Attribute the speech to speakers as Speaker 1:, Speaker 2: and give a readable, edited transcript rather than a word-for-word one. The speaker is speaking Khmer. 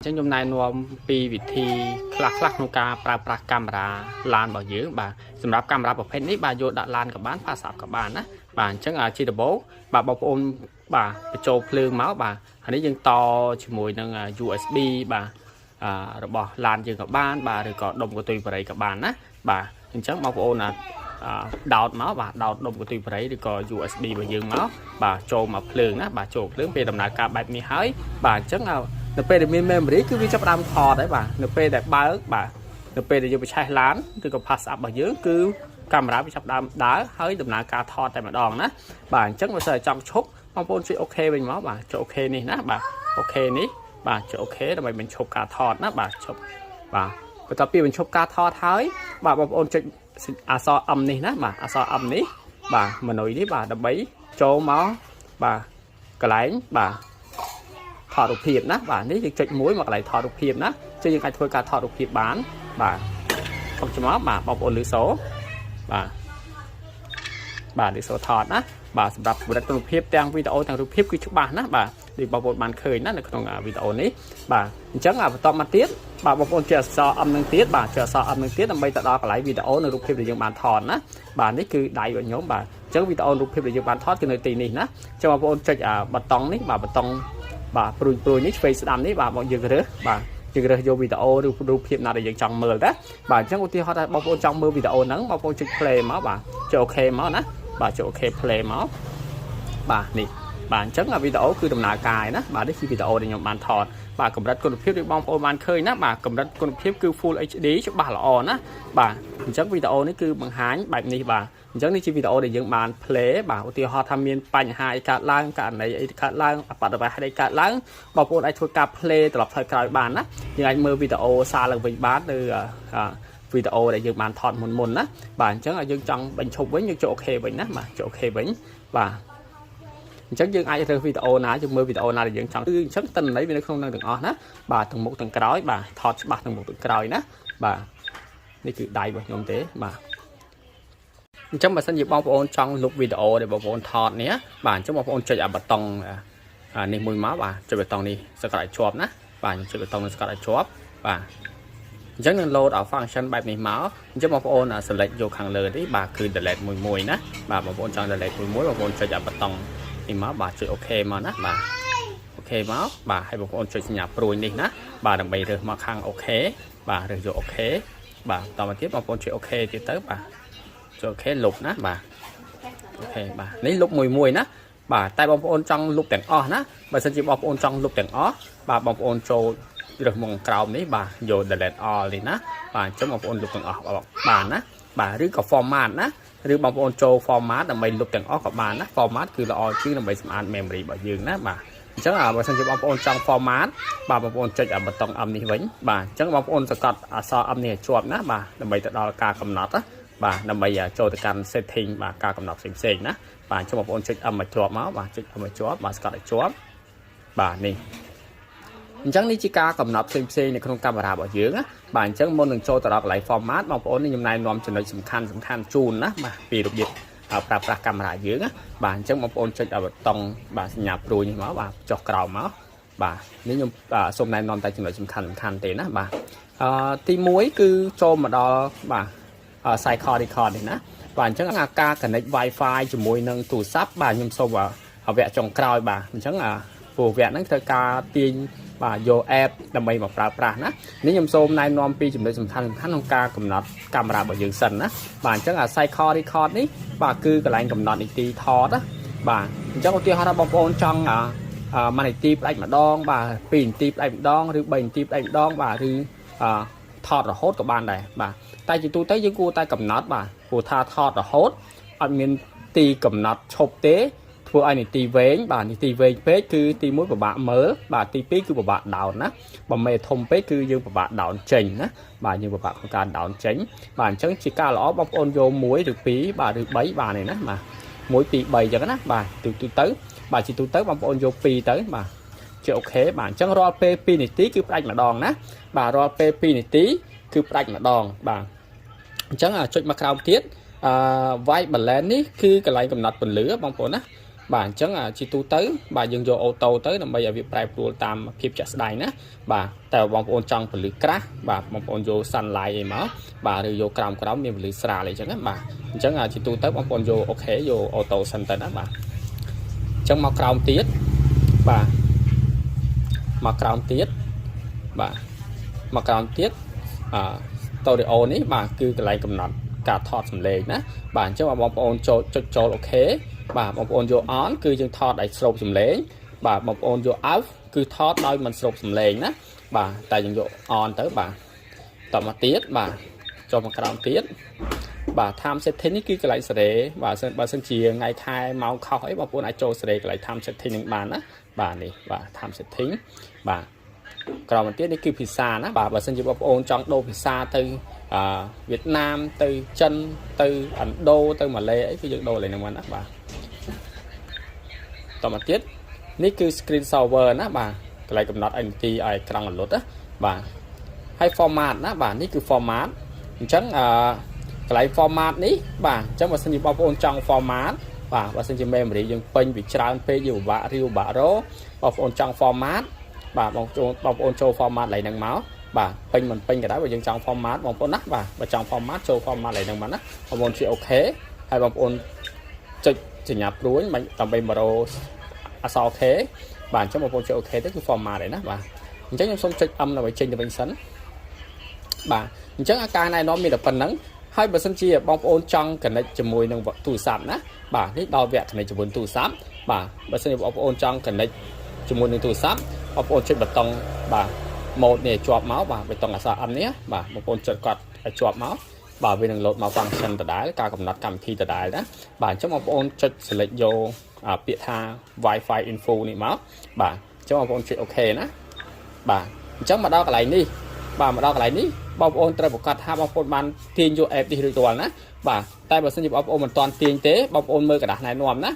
Speaker 1: ចឹងខ្ញុំណែនាំពីវិធីខ្លះក្នុងការប្រើប្រាស់កាមេរ៉ាឡានរបស់យើងបាទសម្រាប់កាមេរ៉ាប្រភេទនេះបាទយកដាក់ឡានក៏បានផាសាប់ក៏បានណាបាទអញ្ចឹងជាដំបូងបាទបងប្អូនបាទបញ្ចូលភ្លើងមកបាទហើយនេះយើងតជាមួយនឹង USB បាទរបស់ឡានយើងក៏បានបាទឬក៏ដុំកន្ទុយបារីក៏បានណាបាទអញ្ចឹងបងប្អូនដោតមកបាទដោតដុំកន្ទុយបារីឬក៏ USB របស់យើងមកបាទចូលមកភ្លើងណាបាទចូលភ្លើងពេលដំណើរការបែបនេះហើយបាទអញ្ចឹងនៅពេលដែលមាន memory គឺវាចាប់ផ្ដើមថតហើយបាទនៅពេលដែលបើកបាទនៅពេលដែលយើងបញ្ឆេះឡានឬក៏ pass up របស់យើងគឺកាមេរ៉ាវាចាប់ផ្ដើមដើរហើយដំណើរការថតតែម្ដងណាបាទអញ្ចឹងបើសិនចង់ឈប់បងប្អូនជួយអូខេវិញមកបាទចុចអូខេនេះណាបាទអូខេនេះបាទចុចអូខេដើម្បីបញ្ឈប់ការថតណាបាទឈប់បាទបន្ទាប់ពីបញ្ឈប់ការថតហើយបាទបងប្អូនចុចអក្សរ M នេះណាបាទអក្សរ M នេះបាទមនុយនេះបាទដើម្បីចូលមកបាទកន្លែងបាទថតរូបភាពណាបាទនេះយើងចុចមួយមកកន្លែងថតរូបភាពណាជឿយើងអាចធ្វើការថតរូបភាពបានបាទអបចំមកបាទបងប្អូនលឺសូបាទលឺសូថតណាបាទសម្រាប់កម្រិតរូបភាពទាំងវីដេអូទាំងរូបភាពគឺច្បាស់ណាបាទដូចបងប្អូនបានឃើញណានៅក្នុងវីដេអូនេះបាទអញ្ចឹងបន្តមកទៀតបាទបងប្អូនចុចអក្សរ M នឹងទៀតបាទចុចអក្សរ M នឹងទៀតដើម្បីទៅដល់កន្លែងវីដេអូនិងរូបភាពដែលយើងបានថតណាបាទនេះគឺដៃរបស់ខ្ញុំបាទអញ្ចឹងវីដេអូរូបភាពដែលយើងបានថតគឺនៅទីនេះណាអញ្ចឹងបងប្អូនចុចប៊ូតុងនេះបាទប៊ូតុងបាទព្រួយនេះឆ្វេងស្ដាំនេះបាទបងយើងរើសបាទយើងរើសយកវីដេអូឬរូបភាពណាដែលយើងចង់មើលណាបាទអញ្ចឹងឧទាហរណ៍ថាបងប្អូនចង់មើលវីដេអូហ្នឹងបងប្អូនចុច play មកបាទចុចអូខេមកណាបាទចុចអូខេ play មកបាទនេះបាទអញ្ចឹងវីដេអូគឺដំណើរការណាបាទនេះគឺវីដេអូដែលខ្ញុំបានថតបាទកម្រិតគុណភាពដូចបងប្អូនបានឃើញណាបាទកម្រិតគុណភាពគឺ Full HD ច្បាស់ល្អណាបាទអញ្ចឹងវីដេអូនេះគឺបង្ហាញបែបនេះបាទអញ្ចឹងនេះជាវីដេអូដែលយើងបាន play បាទឧទាហរណ៍ថាមានបញ្ហាអីកើតឡើងករណីអីកើតឡើងអបតវហេតុអីកើតឡើងបងប្អូនអាចធ្វើការ play ត្រឡប់ថយក្រោយបានណាយើងអាចមើលវីដេអូសារឡើងវិញបានឬវីដេអូដែលយើងបានថតមុនណាបាទអញ្ចឹងយើងចង់បញ្ឈប់វិញយើងចុចអូខេវិញណាបាទចុចអូខេវិញបាទអញ្ចឹងយើងអាចរើសវីដេអូណាយើងមើលវីដេអូណាដែលយើងចង់គឺអញ្ចឹងតិន្នន័យវានៅក្នុងនឹងទាំងអស់ណាបាទទាំងមុខទាំងក្រោយបាទថតច្បាស់ទាំងមុខទាំងក្រោយណាបាទនេះគឺដៃរបស់ខ្ញុំទេបាទអញ្ចឹងបើសិនជាបងប្អូនចង់លុបវីដេអូដែលបងប្អូនថតនេះបាទអញ្ចឹងបងប្អូនចុចប៊ូតុងនេះមួយមកបាទចុចប៊ូតុងនេះសកាត់ឲ្យជាប់ណាបាទខ្ញុំចុចប៊ូតុងនេះសកាត់ឲ្យជាប់បាទអញ្ចឹងនឹង load ឲ្យ function បែបនេះមកអញ្ចឹងបងប្អូន select យកខាងលើនេះបាទគឺ delete មួយណាបាទបងប្អូនចង់ delete មួយបងប្អូនចុចប៊ូតុងនេះមកបាទចុចអូខេមកណាបាទអូខេមកបាទហើយបងប្អូនចុចសញ្ញាព្រួយនេះណាបាទដើម្បីរើសមកខាងអូខេបាទរើសយកអូខេបាទបន្តមកទៀតបងប្អូនចុចអូខេទៀតទៅបាទចុចអូខេលុបណាបាទអូខេបាទនេះលុបមួយណាបាទតែបងប្អូនចង់លុបទាំងអស់ណាបើសិនជាបងប្អូនចង់លុបទាំងអស់បាទបងប្អូនចូលរើសមកក្រោមនេះបាទយក delete all នេះណាបាទអញ្ចឹងបងប្អូនលុបទាំងអស់បានណាបាទឬក៏ format ណាឬបងប្អូនចូល format ដើម្បីលុបទាំងអស់ក៏បានណា format គឺល្អជាងដើម្បីសម្អាត memory របស់យើងណាបាទអញ្ចឹងបើសិនជាបងប្អូនចង់ format បាទបងប្អូនចុចប៊ូតុង M នេះវិញបាទអញ្ចឹងបងប្អូនសកាត់អក្សរ M នេះឲ្យជាប់ណាបាទដើម្បីទៅដល់ការកំណត់ណាបាទដើម្បីចូលទៅកាន់ setting បាទការកំណត់ផ្សេងណាបាទអញ្ចឹងបងប្អូនចុច M ឲ្យជាប់មកបាទចុច M ឲ្យជាប់បាទស្កាត់ឲ្យជាប់បាទនេះអញ្ចឹងនេះជាការកំណត់ផ្សេងនៅក្នុងកាមេរ៉ារបស់យើងណាបាទអញ្ចឹងមុននឹងចូលទៅដល់កន្លែង format បងប្អូននេះខ្ញុំណែនាំចំណុចសំខាន់ជូនណាបាទពីរបៀបប្រើប្រាស់កាមេរ៉ាយើងណាបាទអញ្ចឹងបងប្អូនចុចប៊ូតុងបាទសញ្ញាព្រួយនេះមកបាទចុះក្រោមមកបាទនេះខ្ញុំសូមណែនាំតែចំណុចសំខាន់ទេណាបាទទី1គឺចូលមកដល់បាទcycle record នេះណាបាទអញ្ចឹងការ connect Wi-Fi ជាមួយនឹងទូរស័ព្ទបាទខ្ញុំសូមវគ្គចុងក្រោយបាទអញ្ចឹងព្រោះវគ្គហ្នឹងត្រូវការទាញបាទយក app ដើម្បីមកប្រើប្រាស់ណានេះខ្ញុំសូមណែនាំពីចំណុចសំខាន់ក្នុងការកំណត់កាមេរ៉ារបស់យើងសិនណាបាទអញ្ចឹងcycle record នេះបាទគឺកន្លែងកំណត់នីតិថតណាបាទអញ្ចឹងឧទាហរណ៍ថាបងប្អូនចង់1នាទីផ្ដាច់ម្ដងបាទ2នាទីផ្ដាច់ម្ដងឬ3នាទីផ្ដាច់ម្ដងបាទឬថតរហូតក៏បានដែរបាទតែជាទូទៅយើងគួរតែកំណត់បាទព្រោះថាថតរហូតអត់មានទីកំណត់ឈប់ទេធ្វើឲ្យនីតិវែងបាទនីតិវែងពេកគឺទី1ពិបាកមើលបាទទី2គឺពិបាកដោនណាបើមេធំពេកគឺយើងពិបាកដោនចេញណាបាទយើងពិបាកក្នុងការដោនចេញបាទអញ្ចឹងជាការល្អបងប្អូនយក1ឬ2បាទឬ3បានទេណាបាទ1 2 3អញ្ចឹងណាបាទទូទៅបាទជាទូទៅបងប្អូនយក2ទៅបាទជាអូខេបាទអញ្ចឹងរាល់ពេល2នាទីគឺផ្ដាច់ម្ដងណាបាទរាល់ពេល2នាទីគឺផ្ដាច់ម្ដងបាទអញ្ចឹងចុចមកក្រោមទៀតwhite balance នេះគឺកន្លែងកំណត់ពន្លឺបងប្អូនណា បាទអញ្ចឹងជាទូទៅបាទយើងយកអូតូទៅដើម្បីឲ្យវាប្រែប្រួលតាមភាពជាក់ស្ដែងណាបាទតែបងប្អូនចង់ពលឺក្រាស់បាទបងប្អូនយក sunlight អីមកបាទឬយកក្រោមមានពលឺស្រាលអីចឹងណាបាទអញ្ចឹងជាទូទៅបងប្អូនយកអូខេយកអូតូសិនទៅណាបាទអញ្ចឹងមកក្រោមទៀតបាទមកក្រោមទៀតបាទមកក្រោមទៀតតូរីអូនេះបាទគឺកន្លែងកំណត់ការថតសំឡេងណាបាទអញ្ចឹងបងប្អូនចុចចូលអូខេបាទបងប្អូនយក on គឺយើងថតឲ្យស្រូបសំឡេងបាទបងប្អូនយក off គឺថតដោយមិនស្រូបសំឡេងណាបាទតែយើងយក on ទៅបាទតមកទៀតបាទចូលមកក្រោមទៀតបាទ time setting នេះគឺកន្លែងសេរីបាទបើសិនជាថ្ងៃខែម៉ោងខុសអីបងប្អូនអាចចូលសេរីកន្លែង time setting នឹងបានណាបាទនេះបាទ time setting បាទក្រោមទៀតនេះគឺភាសាណាបាទបើសិនជាបងប្អូនចង់ដូរភាសាទៅវៀតណាមទៅចិនទៅឥណ្ឌូទៅម៉ាឡេអីគឺយើងដូរលេងនឹងបានណាបាទតមកទៀតនេះគឺ screen saver ណាបាទកន្លែងកំណត់ entity ឲ្យក្រង់រលត់ណាបាទហើយ format ណាបាទនេះគឺ format អញ្ចឹងកន្លែង format នេះបាទអញ្ចឹងបើសិនជាបងប្អូនចង់ format បាទបើសិនជា memory យើងពេញវាច្រើនពេកយើងពិបាករបងប្អូនចង់ format បាទបងប្អូនចូល format ឡើងហ្នឹងមកបាទពេញមិនពេញក៏ដោយបើយើងចង់ format បងប្អូនណាបាទបើចង់ format ចូល format ឡើងហ្នឹងមកណាបងប្អូនជួយអូខេហើយបងប្អូនចុចសញ្ញាព្រួយដើម្បីមករកអក្សរ K បាទអញ្ចឹងបងប្អូនចុចអូខេទៅគឺ format ហើយណាបាទអញ្ចឹងខ្ញុំសូមចុច M ដើម្បីចេញទៅវិញសិនបាទអញ្ចឹងការណែនាំមានតែប៉ុណ្្នឹងហើយបើសិនជាបងប្អូនចង់ connect ជាមួយនឹងទូរស័ព្ទណាបាទនេះដល់វគ្គ connect ជាមួយទូរស័ព្ទបាទបើសិនជាបងប្អូនចង់ connect ជាមួយនឹងទូរស័ព្ទបងប្អូនចុចប៊ូតុងបាទ mode នេះជាប់មកបាទប៊ូតុងអក្សរ M នេះបាទបងប្អូនចុចគាត់ឲ្យជាប់មកបាទវានឹង load មក function ដដែលការកំណត់កម្មវិធីដដែលណាបាទអញ្ចឹងបងប្អូនចុច select យកពាក្យថា Wi-Fi info នេះមកបាទអញ្ចឹងបងប្អូនចុច OK ណាបាទអញ្ចឹងមកដល់កន្លែងនេះបាទមកដល់កន្លែងនេះបងប្អូនត្រូវប្រកាសថាបងប្អូនបានទាញយក app នេះរួចរាល់ណាបាទតែបើសិនជាបងប្អូនមិនទាន់ទាញទេបងប្អូនមើលกระดาษណែនាំណា